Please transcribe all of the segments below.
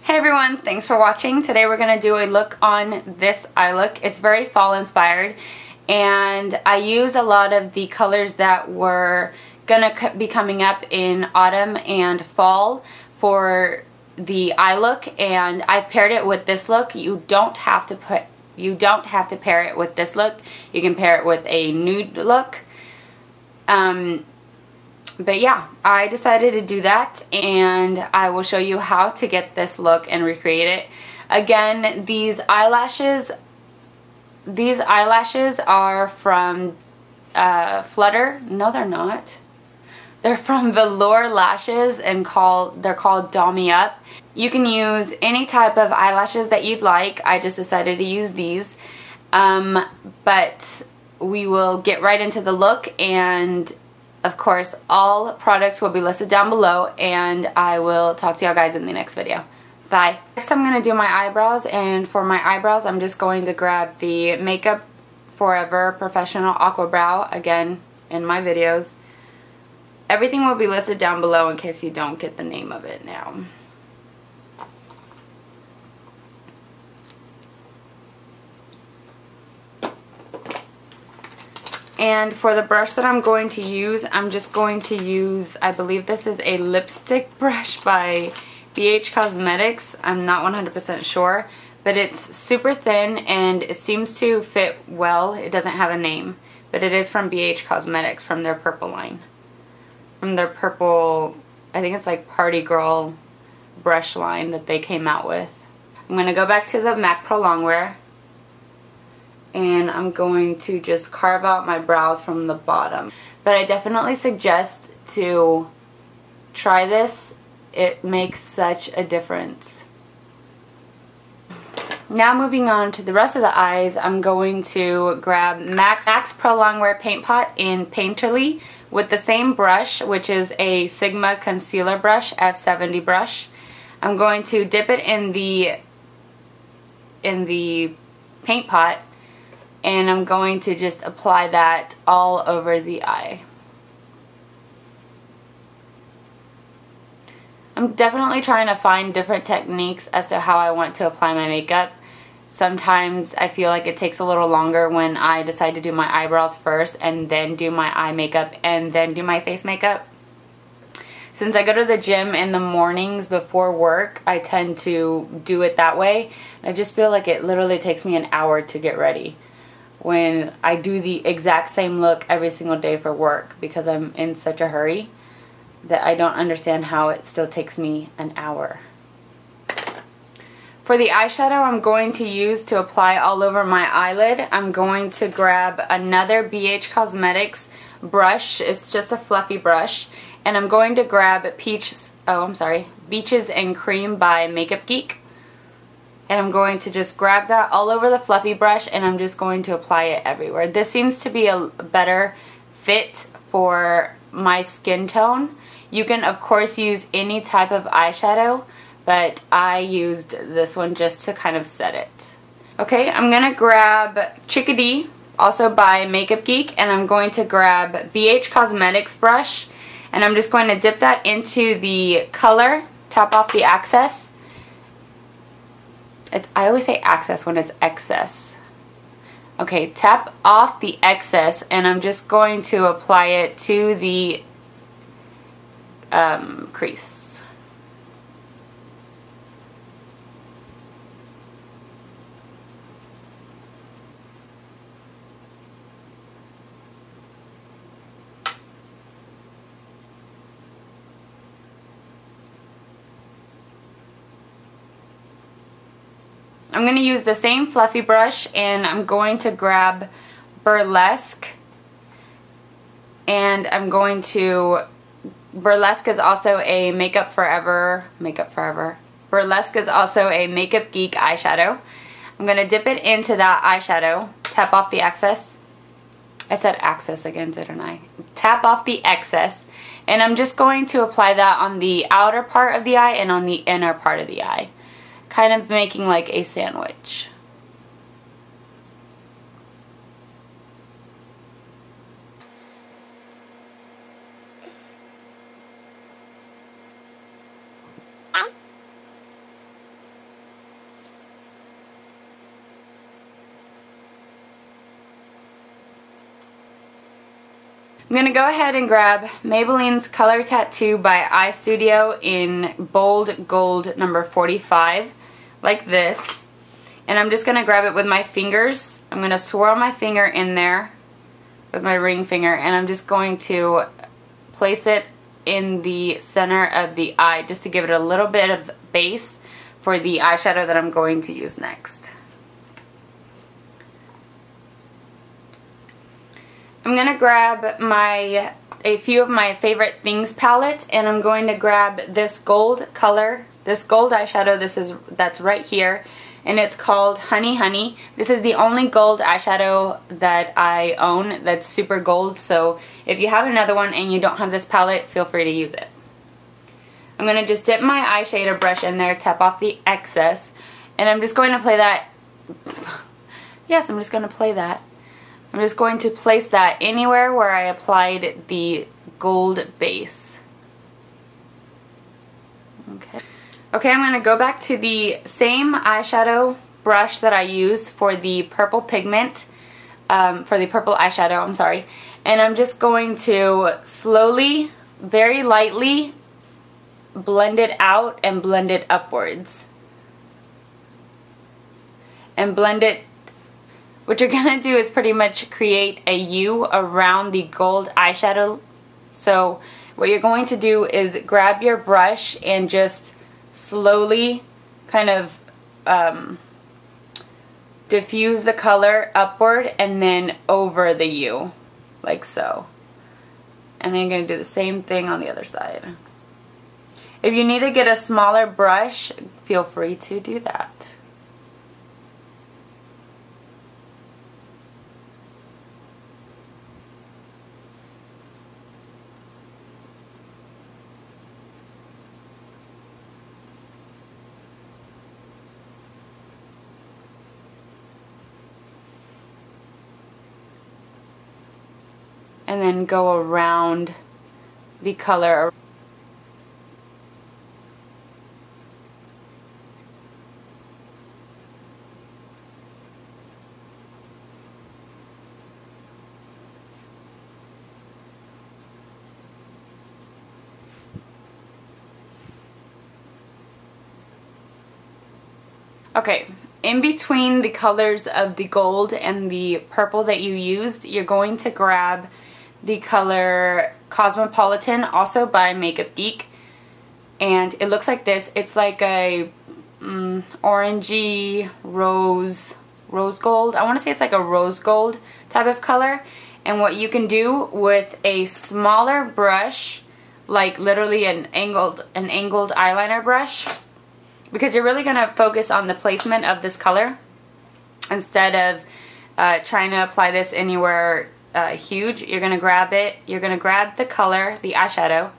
Hey everyone, thanks for watching. Today we're going to do a look on this eye look. It's very fall inspired and I use a lot of the colors that were going to be coming up in autumn and fall for the eye look, and I paired it with this look. You don't have to pair it with this look. You can pair it with a nude look. But yeah, I decided to do that, and I will show you how to get this look and recreate it. Again, these eyelashes are from Flutter. No, they're not. They're from VELOUR lashes, and they're called Doll Me Up. You can use any type of eyelashes that you'd like. I just decided to use these. But we will get right into the look, and of course, all products will be listed down below, and I will talk to y'all guys in the next video. Bye. Next, I'm going to do my eyebrows, and for my eyebrows, I'm just going to grab the Makeup Forever Professional Aquabrow, again, in my videos. Everything will be listed down below in case you don't get the name of it now. And for the brush that I'm going to use, I'm just going to use, I believe this is a lipstick brush by BH Cosmetics. I'm not 100% sure, but it's super thin and it seems to fit well. It doesn't have a name, but it is from BH Cosmetics, from their purple line. From their purple, I think it's like Party Girl brush line that they came out with. I'm going to go back to the MAC Prolongwear, and I'm going to just carve out my brows from the bottom. But I definitely suggest to try this. It makes such a difference. Now moving on to the rest of the eyes, I'm going to grab MAC's Prolongwear Paint Pot in Painterly with the same brush, which is a Sigma Concealer Brush, F70 brush. I'm going to dip it in the paint pot, and I'm going to just apply that all over the eye. I'm definitely trying to find different techniques as to how I want to apply my makeup. Sometimes I feel like it takes a little longer when I decide to do my eyebrows first and then do my eye makeup and then do my face makeup. Since I go to the gym in the mornings before work, I tend to do it that way. I just feel like it literally takes me an hour to get ready when I do the exact same look every single day for work, because I'm in such a hurry that I don't understand how it still takes me an hour. For the eyeshadow I'm going to use to apply all over my eyelid, I'm going to grab another BH Cosmetics brush. It's just a fluffy brush, and I'm going to grab Beaches and Cream by Makeup Geek. And I'm going to just grab that all over the fluffy brush, and I'm just going to apply it everywhere. This seems to be a better fit for my skin tone. You can of course use any type of eyeshadow, but I used this one just to kind of set it. Okay, I'm going to grab Chickadee, also by Makeup Geek, and I'm going to grab BH Cosmetics brush, and I'm just going to dip that into the color, tap off the excess. I always say access when it's excess. Okay, tap off the excess, and I'm just going to apply it to the crease. I'm going to use the same fluffy brush, and I'm going to grab Burlesque, and I'm going to, Burlesque is also a Burlesque is also a Makeup Geek eyeshadow. I'm going to dip it into that eyeshadow, tap off the excess. I said access again, didn't I? Tap off the excess, and I'm just going to apply that on the outer part of the eye and on the inner part of the eye, kind of making like a sandwich. I'm going to go ahead and grab Maybelline's Color Tattoo by Eye Studio in Bold Gold number 45, like this. And I'm just going to grab it with my fingers. I'm going to swirl my finger in there with my ring finger, and I'm just going to place it in the center of the eye just to give it a little bit of base for the eyeshadow that I'm going to use next. I'm going to grab a few of my favorite things palette, and I'm going to grab this gold color, this gold eyeshadow that's right here, and it's called Honey Honey. This is the only gold eyeshadow that I own that's super gold, so if you have another one and you don't have this palette, feel free to use it. I'm going to just dip my eye shader brush in there, tap off the excess, and I'm just going to play that. Yes, I'm just going to play that. I'm just going to place that anywhere where I applied the gold base. Okay, I'm going to go back to the same eyeshadow brush that I used for the purple pigment, for the purple eyeshadow, I'm sorry. And I'm just going to slowly, very lightly, blend it out and blend it upwards. And blend it. What you're going to do is pretty much create a U around the gold eyeshadow. So what you're going to do is grab your brush and just slowly kind of diffuse the color upward and then over the U, like so. And then you're going to do the same thing on the other side. If you need to get a smaller brush, feel free to do that. And then go around the color. Okay, in between the colors of the gold and the purple that you used, you're going to grab the color Cosmopolitan, also by Makeup Geek, and it looks like this. It's like a orangey rose gold. I want to say it's like a rose gold type of color. And what you can do with a smaller brush, like literally an angled eyeliner brush, because you're really going to focus on the placement of this color instead of trying to apply this anywhere huge. You're going to grab it, you're going to grab the color, the eyeshadow,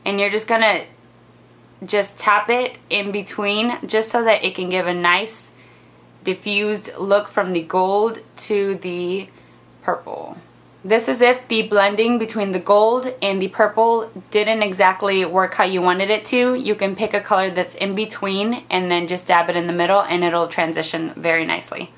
and you're just going to just tap it in between just so that it can give a nice diffused look from the gold to the purple. This is if the blending between the gold and the purple didn't exactly work how you wanted it to. You can pick a color that's in between and then just dab it in the middle and it'll transition very nicely.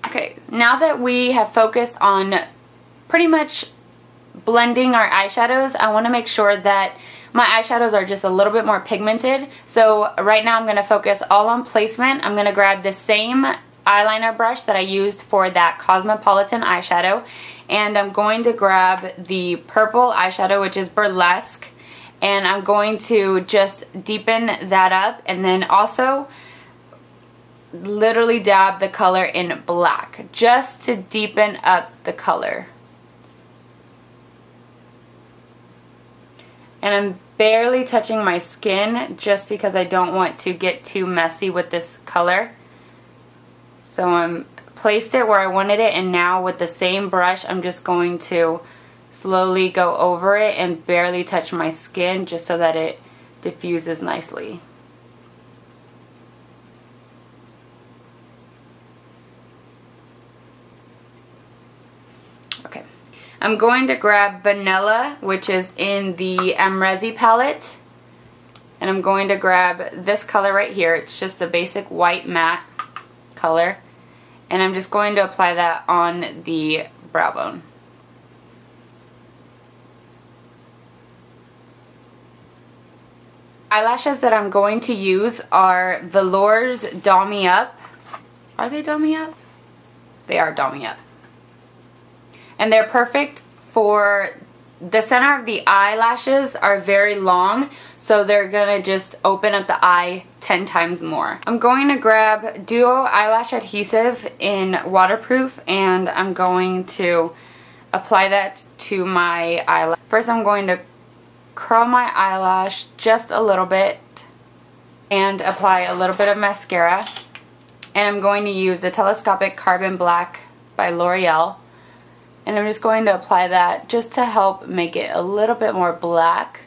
Okay, now that we have focused on pretty much blending our eyeshadows, I want to make sure that my eyeshadows are just a little bit more pigmented. So right now I'm going to focus all on placement. I'm going to grab the same eyeliner brush that I used for that Cosmopolitan eyeshadow, and I'm going to grab the purple eyeshadow, which is Burlesque, and I'm going to just deepen that up and then also literally dab the color in black just to deepen up the color. And I'm barely touching my skin just because I don't want to get too messy with this color. So I'm placed it where I wanted it, and now with the same brush I'm just going to slowly go over it and barely touch my skin just so that it diffuses nicely. Okay, I'm going to grab Vanilla, which is in the Amrezi palette, and I'm going to grab this color right here. It's just a basic white matte color, and I'm just going to apply that on the brow bone. Eyelashes that I'm going to use are VELOUR's Doll Me Up. Are they Doll Me Up? They are Doll Me Up. And they're perfect for the center of the eyelashes are very long, so they're gonna just open up the eye 10 times more. I'm going to grab Duo Eyelash Adhesive in waterproof, and I'm going to apply that to my eyelash. First I'm going to curl my eyelash just a little bit and apply a little bit of mascara. And I'm going to use the Telescopic Carbon Black by L'Oreal. And I'm just going to apply that just to help make it a little bit more black.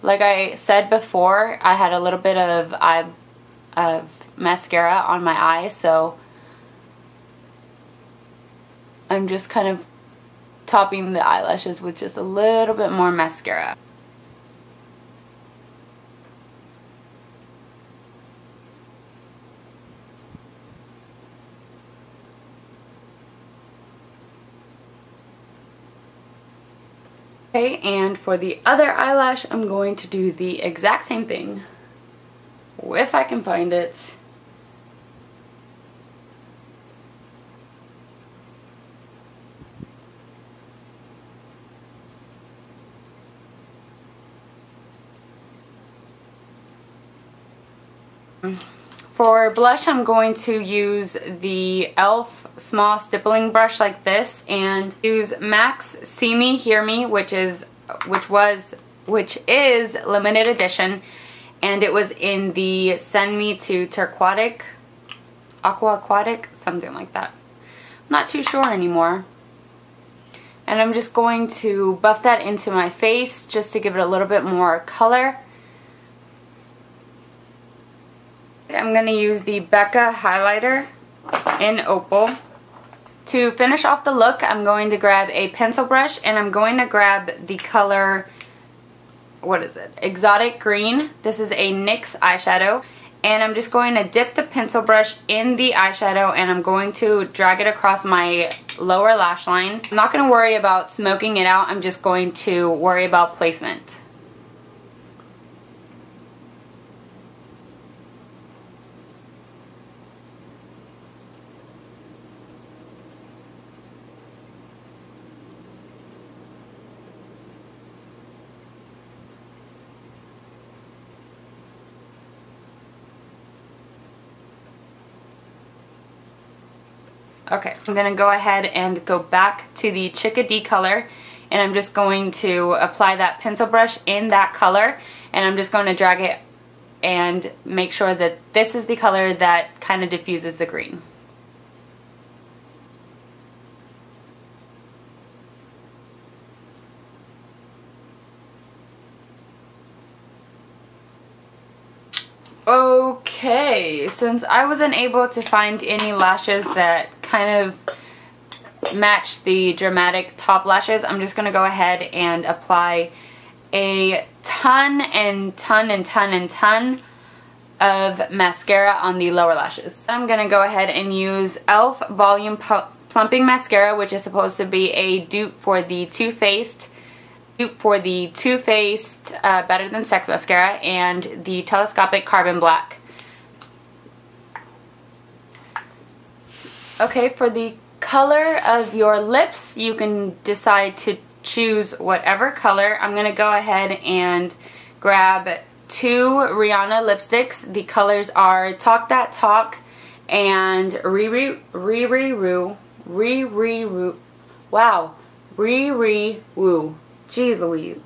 Like I said before, I had a little bit of mascara on my eye, so I'm just kind of topping the eyelashes with just a little bit more mascara. Okay, and for the other eyelash, I'm going to do the exact same thing, if I can find it. For blush, I'm going to use the e.l.f. small stippling brush like this, and use MAC's See Me, Hear Me, which is limited edition, and it was in the Send Me to Aqua Aquatic, something like that. I'm not too sure anymore. And I'm just going to buff that into my face just to give it a little bit more color. I'm going to use the Becca highlighter in Opal. To finish off the look, I'm going to grab a pencil brush, and I'm going to grab the color, what is it? Exotic Green. This is a NYX eyeshadow, and I'm just going to dip the pencil brush in the eyeshadow, and I'm going to drag it across my lower lash line. I'm not going to worry about smoking it out, I'm just going to worry about placement. Okay, I'm going to go ahead and go back to the Chickadee color, and I'm just going to apply that pencil brush in that color, and I'm just going to drag it and make sure that this is the color that kind of diffuses the green. Okay, since I wasn't able to find any lashes that kind of match the dramatic top lashes, I'm just going to go ahead and apply a ton of mascara on the lower lashes. I'm going to go ahead and use e.l.f. Volume Plumping Mascara, which is supposed to be a dupe for the Too Faced Better Than Sex mascara, and the Telescopic Carbon Black. Okay, for the color of your lips, you can decide to choose whatever color. I'm going to go ahead and grab 2 Rihanna lipsticks. The colors are Talk That Talk and RIRI Woo. Wow, RIRI Woo. Jeez Louise.